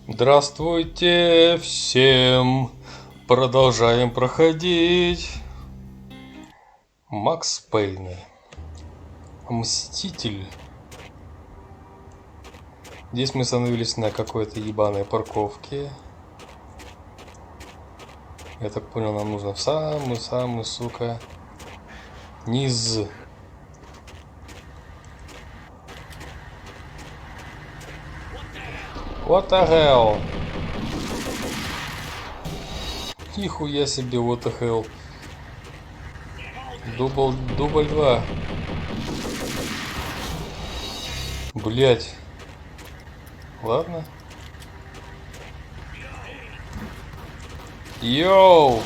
Здравствуйте всем! Продолжаем проходить Макс Пейн. Мститель. Здесь мы остановились на какой-то ебаной парковке. Я так понял, нам нужно в самый-самый, сука, низ. What the hell? Нихуя себе, what the hell. Дубль 2. Блять. Ладно. Йоу!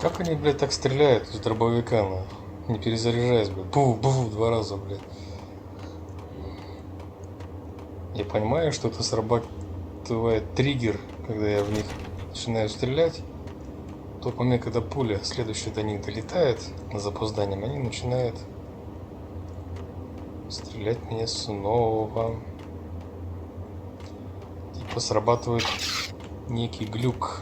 Как они, блядь, так стреляют из дробовика, нахуй? Не перезаряжаясь, блядь. Бух-бух, 2 раза, блядь. Я понимаю, что это срабатывает триггер, когда я в них начинаю стрелять. В тот момент, когда пуля следующая до них долетает с запозданием, они начинают стрелять меня снова. Типа срабатывает некий глюк.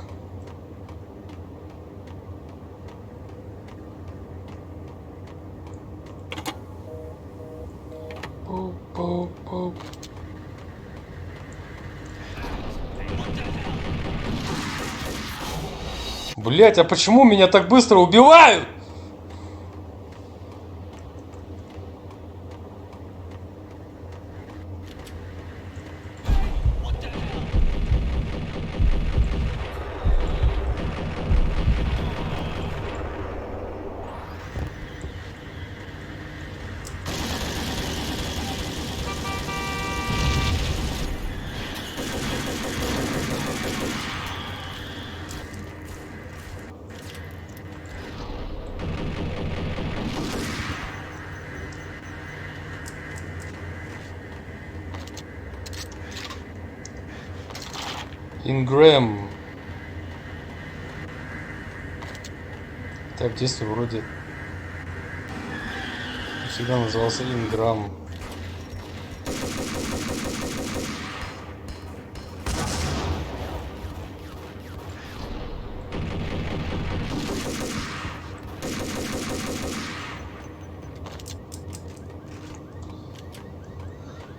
Пуп-пуп-пуп. Блять, а почему меня так быстро убивают? Ингрэм. Так, в детстве вроде всегда назывался Инграм.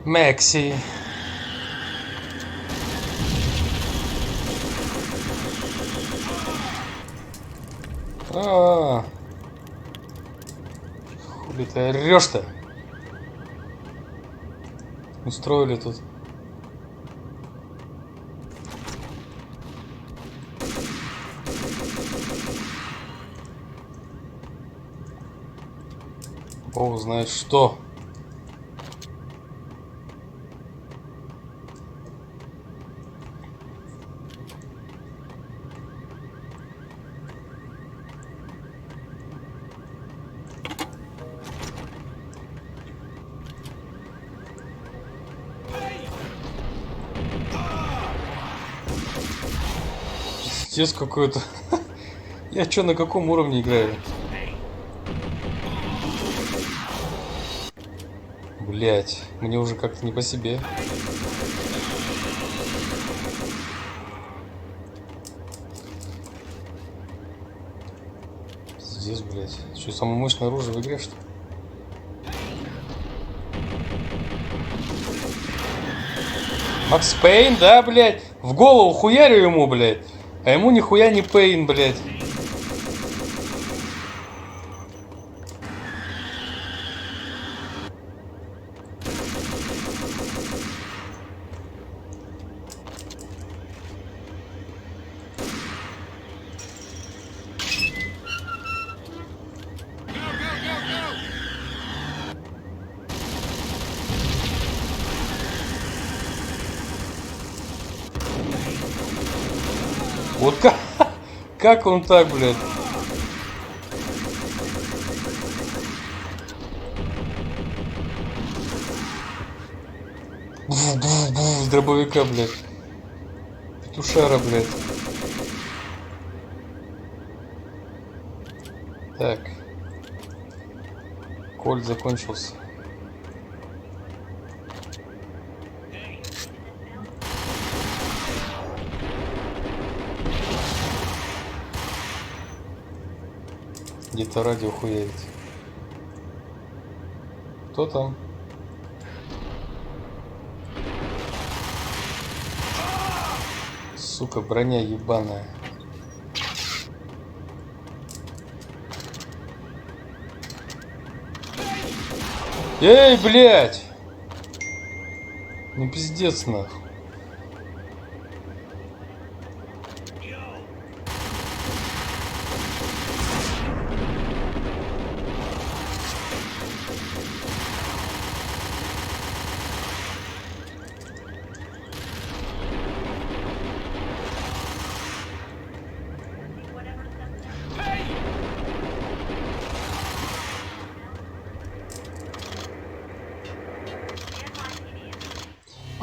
Макси. Хули ты орешь-то? Устроили тут. Бог знает что. Пиздец какой-то. Я чё, на каком уровне играю? Блять, мне уже как-то не по себе. Пиздец, блять. Что, самое мощное оружие в игре, что ли? Макс Пейн, да, блять? В голову хуярю ему, блять. А ему нихуя не Пейн, блять. Вот как, как он так, блядь? С дробовика, блядь. Петушара, блядь. Так. Кольт закончился. Где-то радио хуярит. Кто там? Сука, броня ебаная. Эй, блядь! Ну пиздец нахуй.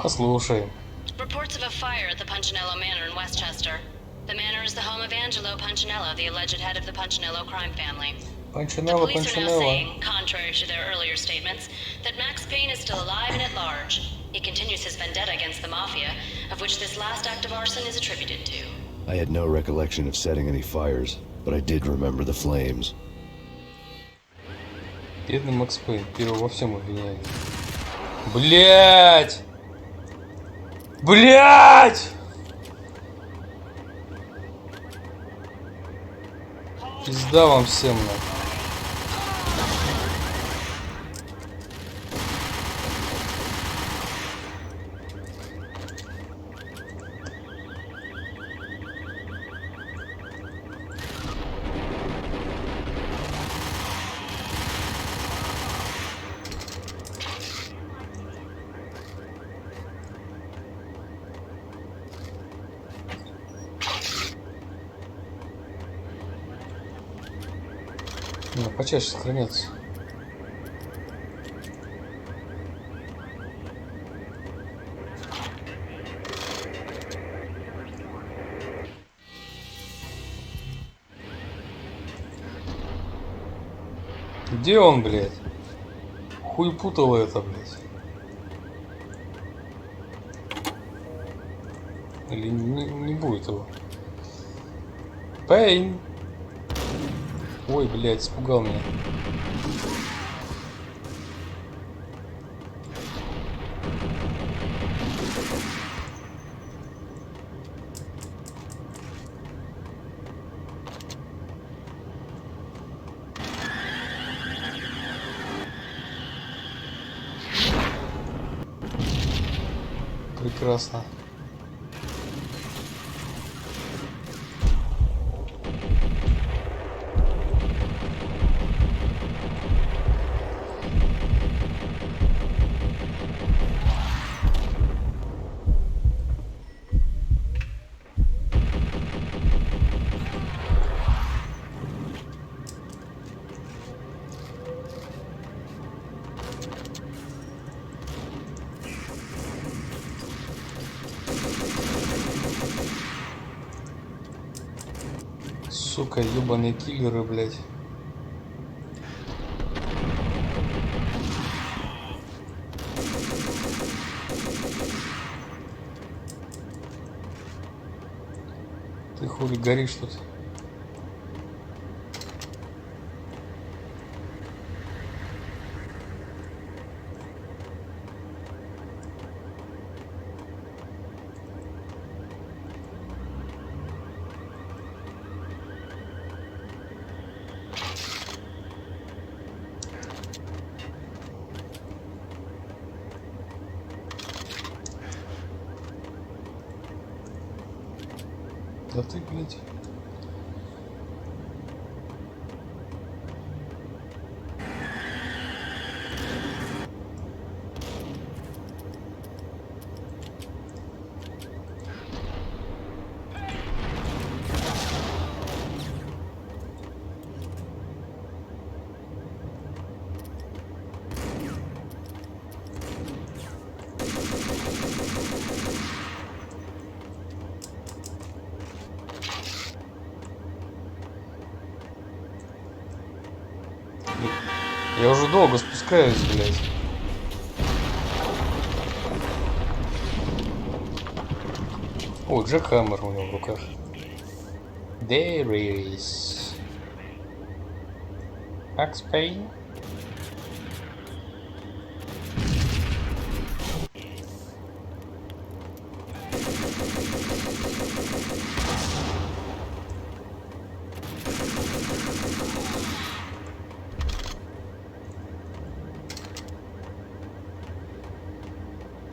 Послушай. Reports of a fire at the Punchinello Manor in Westchester. The manor is the home of Angelo Punchinello, the alleged head of the Punchinello crime family. The police are now saying, contrary to their earlier statements, that Max Payne is still alive and at large. He continues his vendetta against the Mafia, of which this last act of arson is attributed to. I had no recollection of setting any fires, but I did remember the flames. Бедный Макс Пейн, первый во всем обвиняет. Блять! Блять! Пизда вам всем, нахуй. Ну, почаще сохраняться. Где он, блядь? Хуй путало это, блядь. Или не будет его? Пейн! Ой, блядь, испугал меня. Прекрасно. Сука, ебаные киллеры, блядь. Ты хули горишь тут? Да ты, блядь. Я уже долго спускаюсь, блядь. О, Джек Хаммер у него в руках. There is Max Payne.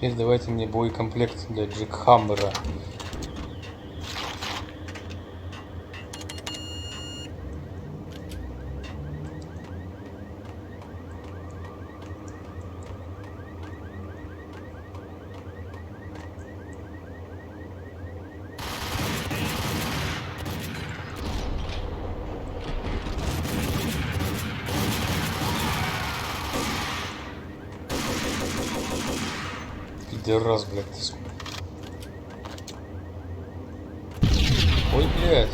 Теперь давайте мне боекомплект для Джек Хаммера. Раз, блядь, ты... Ой, блядь.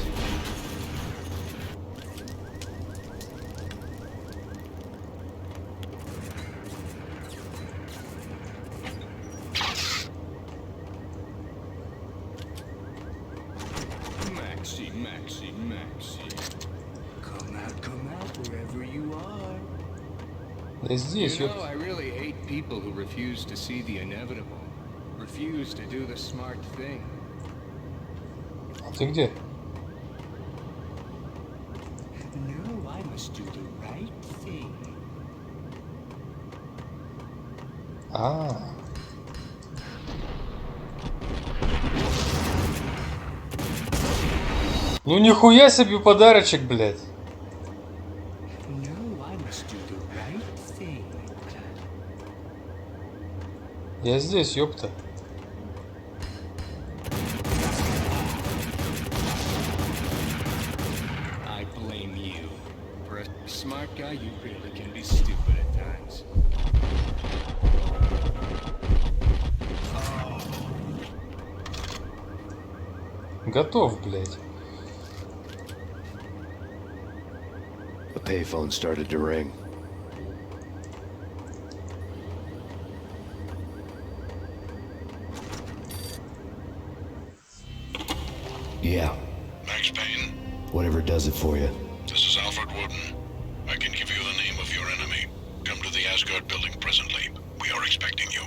Да здесь, You know, I really hate people who refuse to see the inevitable. Refuse to do the smart thing. А ты где? No, I must do the right thing. Ну нихуя себе подарочек, блядь. No, I must do the right thing. Я здесь, ёпта. I blame you. For a smart guy, you really can be stupid at times. Готов, блядь. The payphone started to ring. Yeah. Max Payne, Whatever does it for you. this is Alfred Woden. I can give you the name of your enemy. Come to the Asgard building presently. We are expecting you.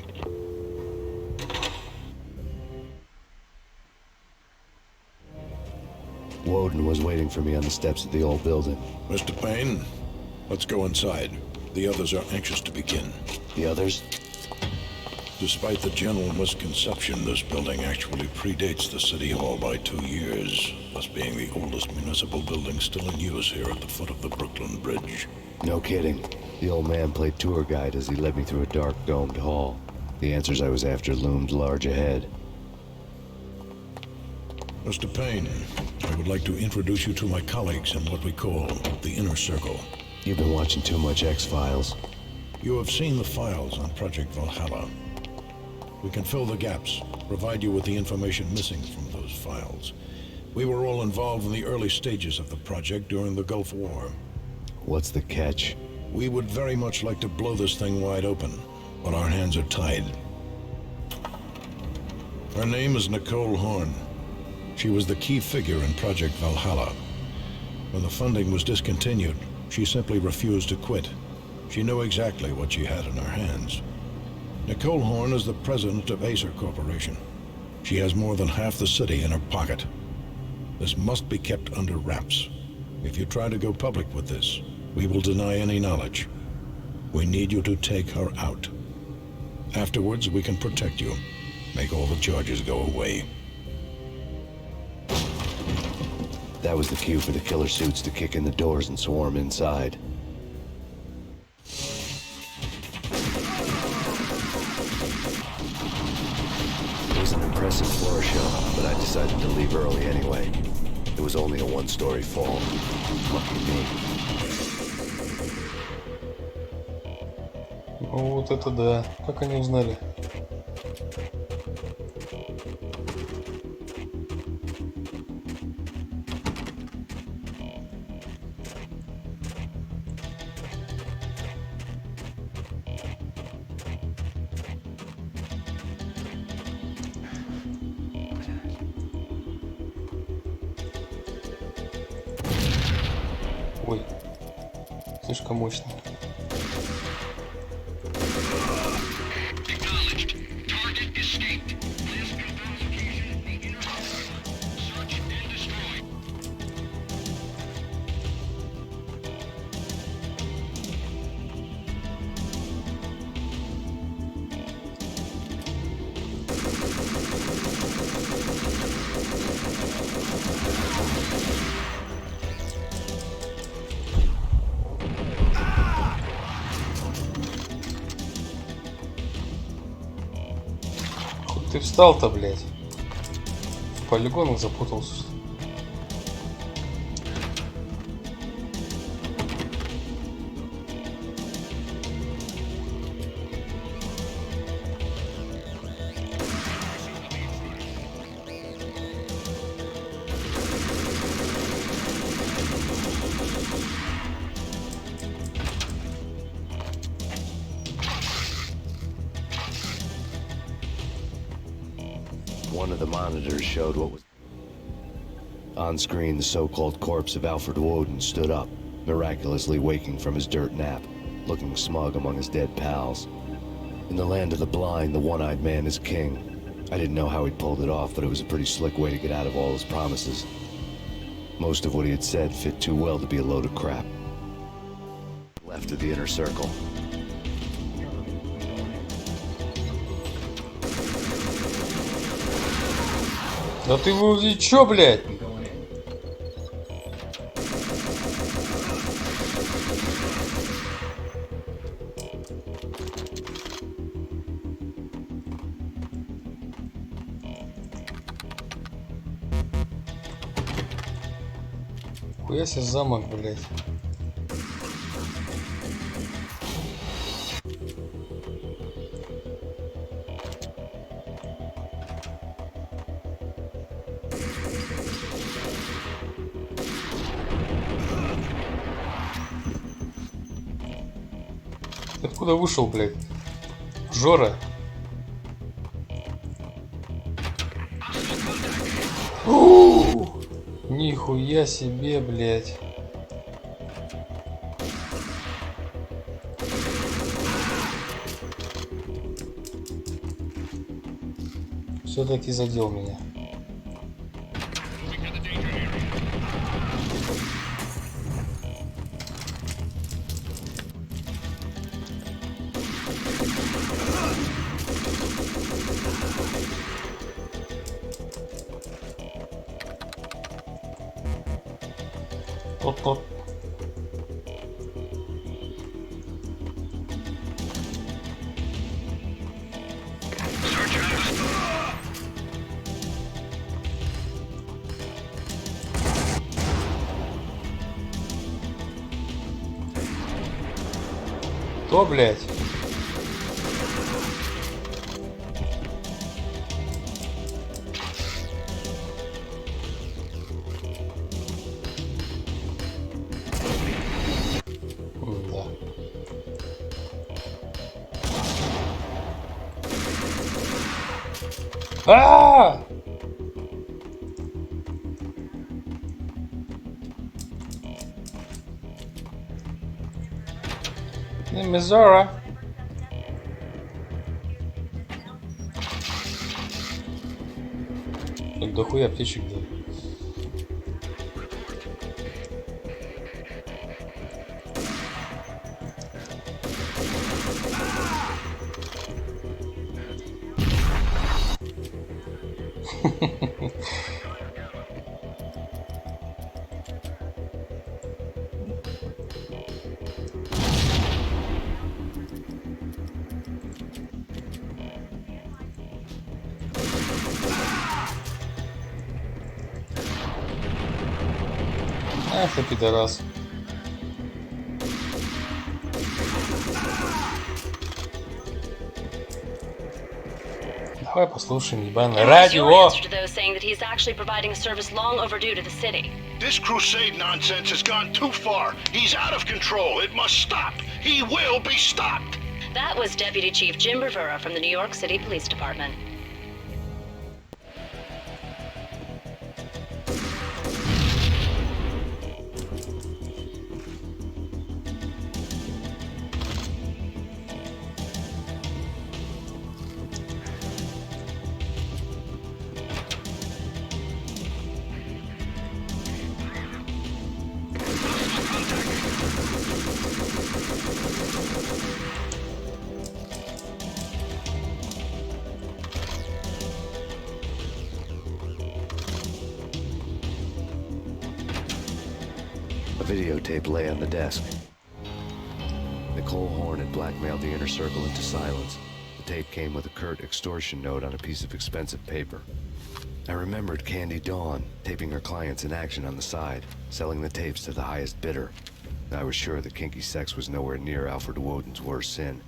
Woden was waiting for me on the steps of the old building. Mr. Payne, let's go inside. The others are anxious to begin. The others? Despite the general misconception, this building actually predates the City Hall by 2 years, thus being the oldest municipal building still in use here at the foot of the Brooklyn Bridge. No kidding. The old man played tour guide as he led me through a dark domed hall. The answers I was after loomed large ahead. Mr. Payne, I would like to introduce you to my colleagues in what we call the Inner Circle. You've been watching too much X-Files. You have seen the files on Project Valhalla. We can fill the gaps, provide you with the information missing from those files. We were all involved in the early stages of the project during the Gulf War. What's the catch? We would very much like to blow this thing wide open, but our hands are tied. Her name is Nicole Horn. She was the key figure in Project Valhalla. When the funding was discontinued, she simply refused to quit. She knew exactly what she had in her hands. Nicole Horn is the president of Acer Corporation. She has more than half the city in her pocket. This must be kept under wraps. If you try to go public with this, we will deny any knowledge. We need you to take her out. Afterwards, we can protect you. Make all the charges go away. That was the cue for the killer suits to kick in the doors and swarm inside. It was an impressive floor show, but I decided to leave early anyway. It was only a one-story fall. Lucky me. Ну вот это да. Как они узнали? Ой, слишком мощно. Ты встал-то, блядь. В полигонах запутался. One of the monitors showed what was... On screen, the so-called corpse of Alfred Woden stood up, miraculously waking from his dirt nap, looking smug among his dead pals. In the land of the blind, the one-eyed man is king. I didn't know how he'd pulled it off, but it was a pretty slick way to get out of all his promises. Most of what he had said fit too well to be a load of crap. Left of the inner circle. Да ты вы чё, блядь? Хуя себе замок, блядь. Ты откуда вышел, блядь? Жора. Нихуя себе, блядь. Все-таки задел меня. Оп-оп. Кто, блядь? А! Мизора. Тут дохуя аптечек был. Ах ты пидорас. Давай послушаем ебаное радио. This crusade nonsense has gone too far. He's out of control. It must stop. He will be stopped. That was Deputy Chief Jim Rivera from the New York City Police Department. videotape lay on the desk. Nicole Horn had blackmailed the inner circle into silence. The tape came with a curt extortion note on a piece of expensive paper. I remembered Candy Dawn taping her clients in action on the side, selling the tapes to the highest bidder. I was sure that kinky sex was nowhere near Alfred Woden's worst sin.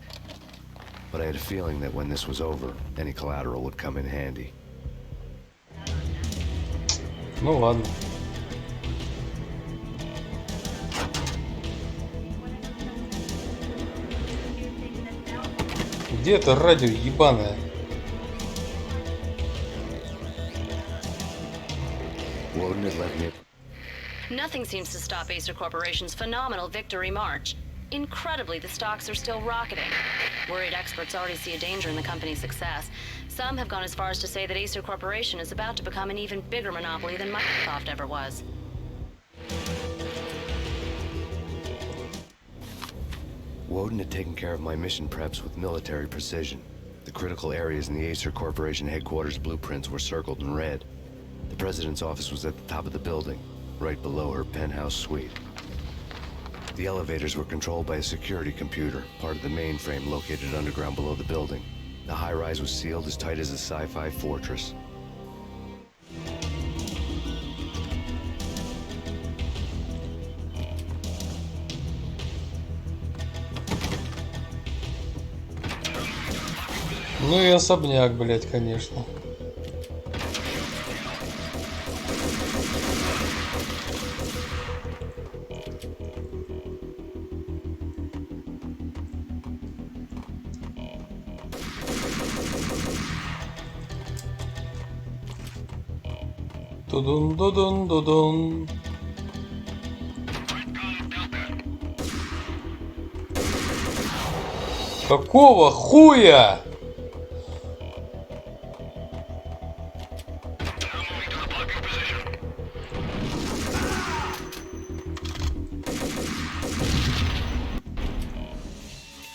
But I had a feeling that when this was over, any collateral would come in handy. Ну ладно. Где это радио ебаное? Woden had left me. Nothing seems to stop Acer Corporation's phenomenal victory march. Incredibly, the stocks are still rocketing. Worried experts already see a danger in the company's success. Some have gone as far as to say that Acer Corporation is about to become an even bigger monopoly than Microsoft ever was. Woden had taken care of my mission preps with military precision. The critical areas in the Acer Corporation headquarters blueprints were circled in red. The president's office was at the top of the building, right below her penthouse suite. The elevators were controlled by a security computer, part of the mainframe located underground below the building. The high-rise was sealed as tight as a sci-fi fortress. Ну и особняк, блять, конечно. Тудун-дудун-дудун. Какого хуя?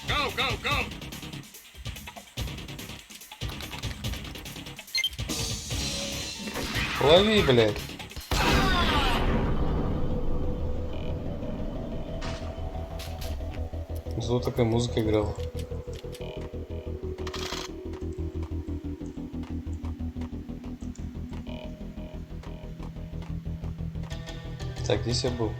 Go, go, go! Лови, блядь. Зато такая музыка играла. Так, здесь я был.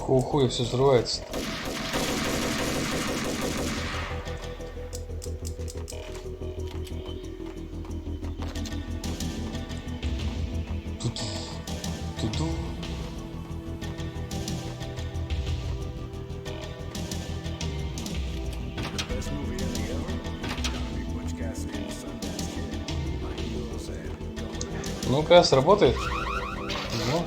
Хуя все взрывается. Туду. Ну-ка, сработает? Ну.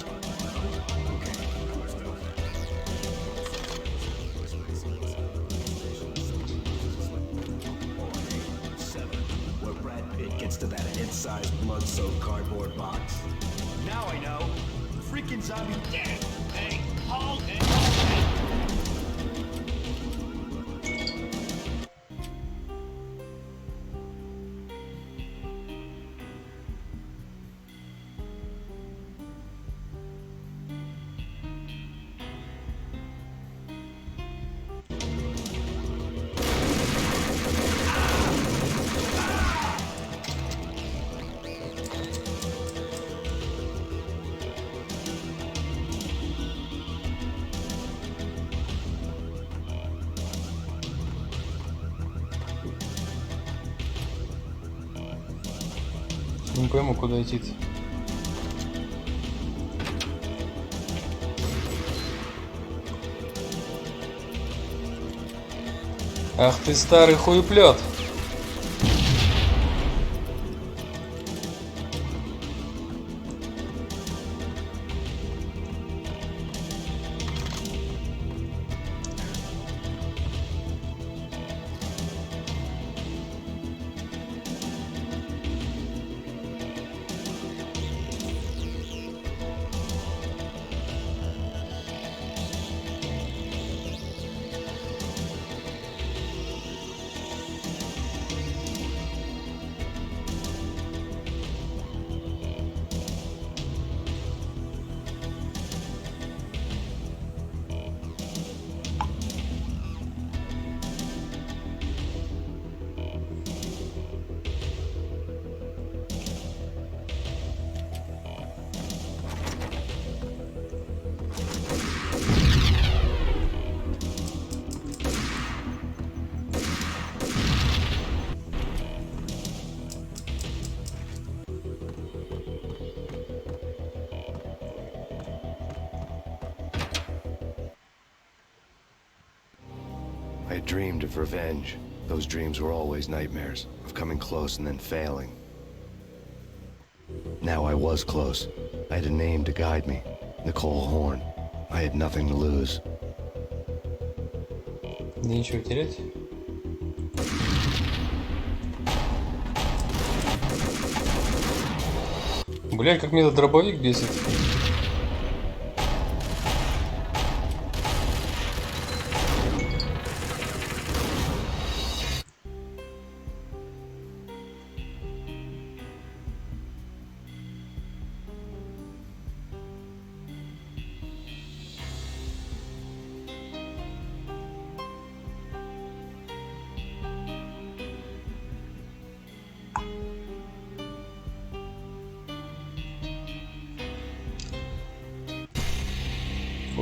Не пойму, куда идти-то. Ах ты старый хуеплет. I had dreamed of revenge. Those dreams were always nightmares, of coming close and then failing. Now I was close. I had a name to guide me. Nicole Horn. I had nothing to lose. Нечего терять. Блядь, как меня этот дробовик бесит.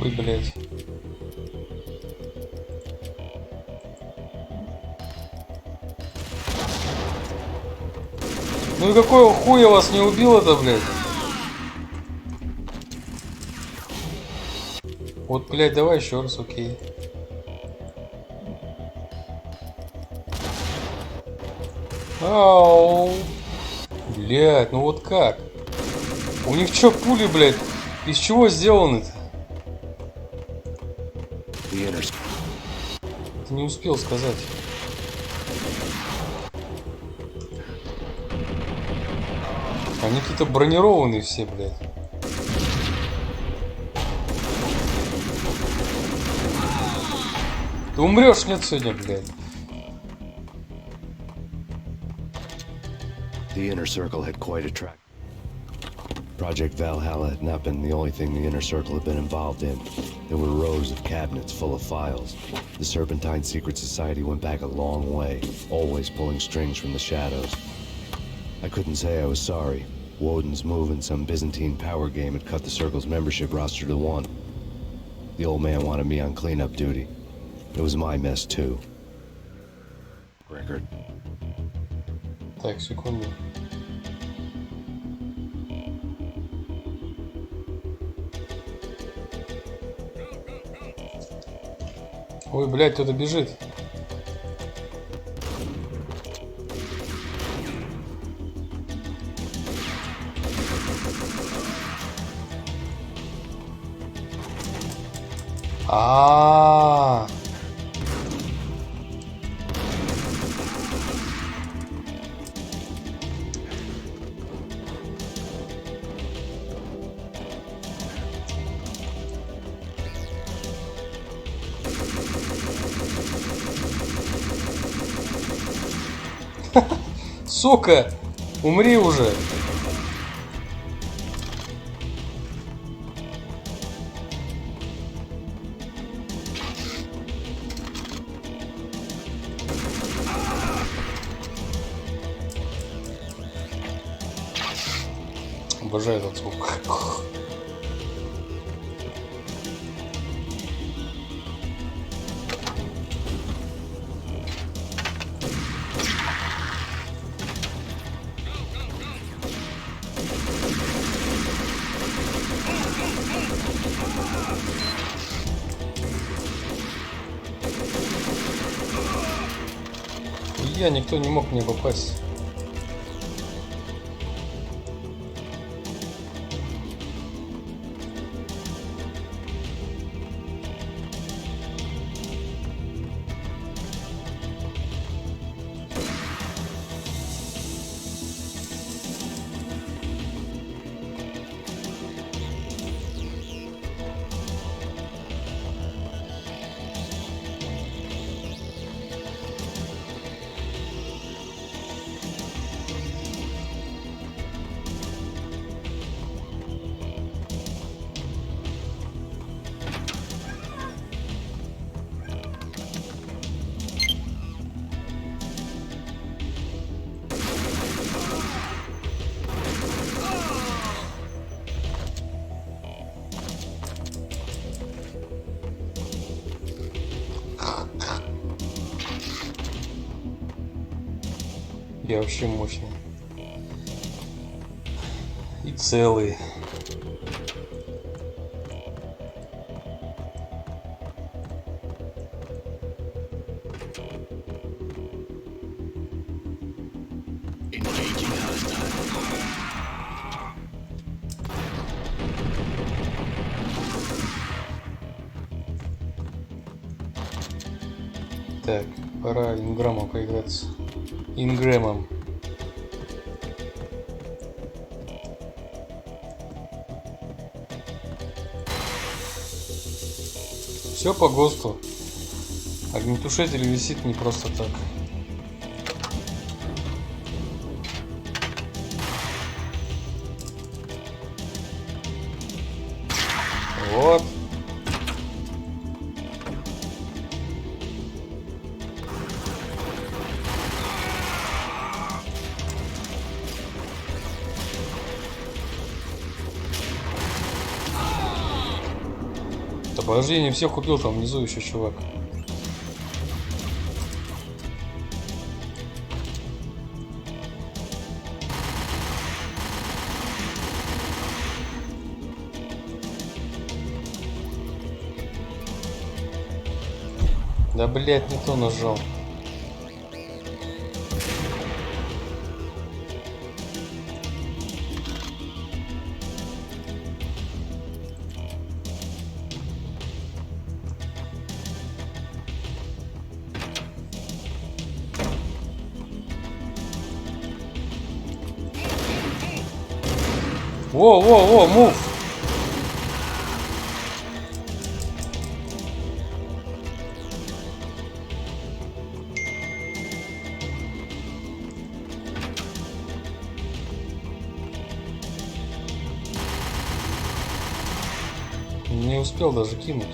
Ой, блядь. Ну и какого хуя вас не убил это, блядь? Вот, блядь, давай еще раз, окей. Ау. Блядь, ну вот как? У них что, пули, блядь? Из чего сделаны-то? Ты не успел сказать. Они какие-то бронированные все, блядь. Ты умрешь, нет, сегодня, блядь. The Inner Circle had quite a track. Project Valhalla had not been the only thing the Inner Circle had been involved in. There were rows of cabinets full of files. The Serpentine Secret Society went back a long way, always pulling strings from the shadows. I couldn't say I was sorry. Woden's move in some Byzantine power game had cut the Circle's membership roster to 1. The old man wanted me on cleanup duty. It was my mess too. Record. Так, секунду. Ой, блядь, кто-то бежит. А-а-а. Сука, умри уже. Обожаю этот звук. Никто не мог мне попасть. Я вообще мощный. И целый. Так, пора инграммом поиграться. Ингрэмом. Все по ГОСТу. Огнетушитель висит не просто так. Вот. Да подожди, я не всех купил, там внизу еще чувак. Да блять, не то нажал. Во, мув! Не успел даже кинуть.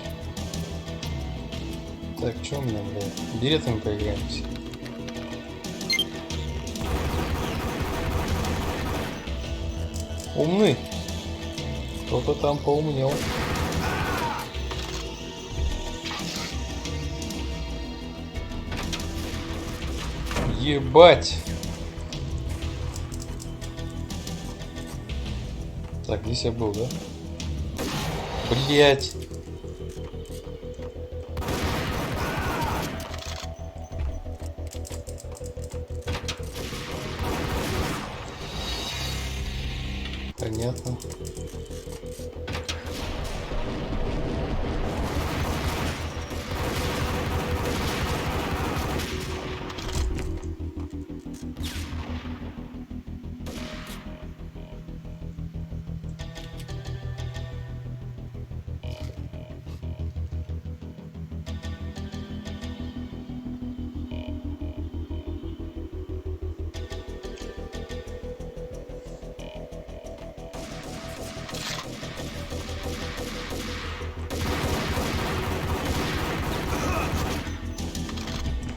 Так, что у меня, блядь? Билетами поиграемся. Умный. Кто-то там поумнел. Ебать. Так, здесь я был, да? Блять. Понятно.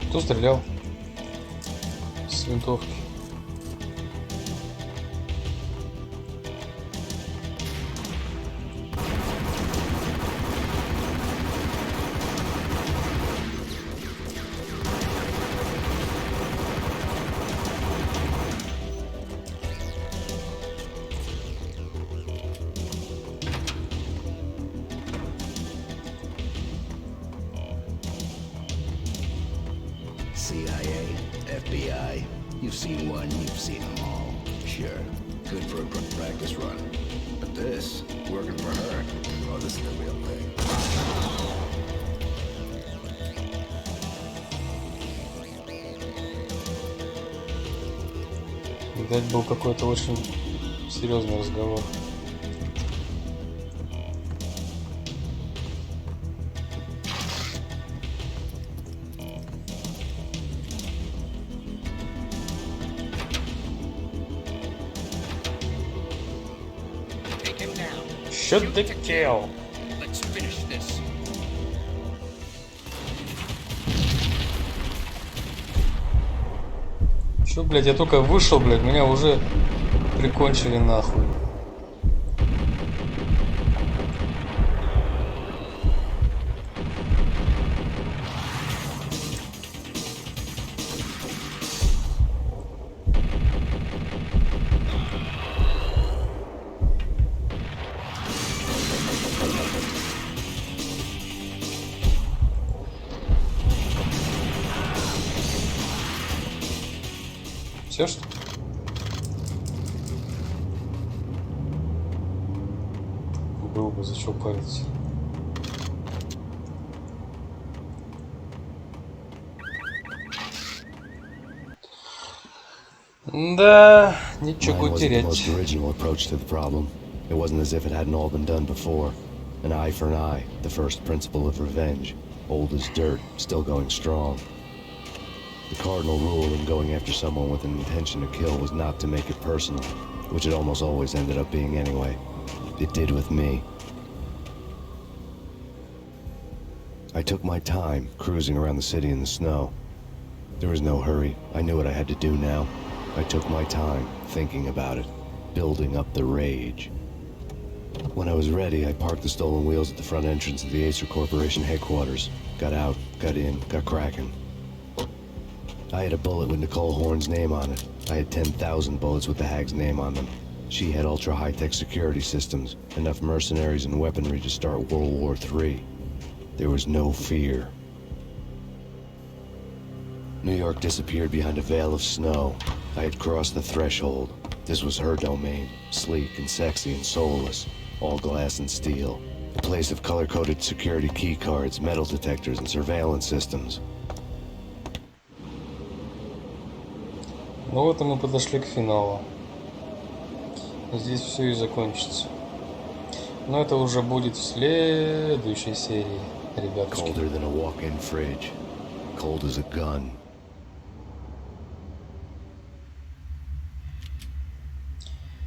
Кто стрелял с винтовки? CIA, FBI, you've seen one, you've seen them all. Sure, good for a practice run. But this, working for her, oh, this is the real thing. Видать, был какой-то очень серьезный разговор. Shoot the kill. Let's finish this. Чё, блядь, я только вышел, блядь, меня уже прикончили нахуй. Все что? Было бы за что париться. Да, ничего Mine wasn't the терять. most original approach to the problem. It wasn't as if it hadn't all been done before. An eye for an eye, the first principle of revenge. Old as dirt, still going strong. The cardinal rule in going after someone with an intention to kill was not to make it personal, which it almost always ended up being anyway. It did with me. I took my time, cruising around the city in the snow. There was no hurry. I knew what I had to do now. I took my time, thinking about it, building up the rage. When I was ready, I parked the stolen wheels at the front entrance of the Acer Corporation headquarters. Got out, got in, got cracking. I had a bullet with Nicole Horn's name on it. I had 10,000 bullets with the hag's name on them. She had ultra-high-tech security systems, enough mercenaries and weaponry to start World War III. There was no fear. New York disappeared behind a veil of snow. I had crossed the threshold. This was her domain, sleek and sexy and soulless, all glass and steel. A place of color-coded security keycards, metal detectors, and surveillance systems. Ну вот и мы подошли к финалу. Здесь все и закончится. Но это уже будет в следующей серии, ребятушки. Colder than a walk-in fridge. Cold as a gun.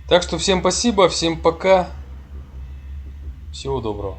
Так что всем спасибо, всем пока. Всего доброго.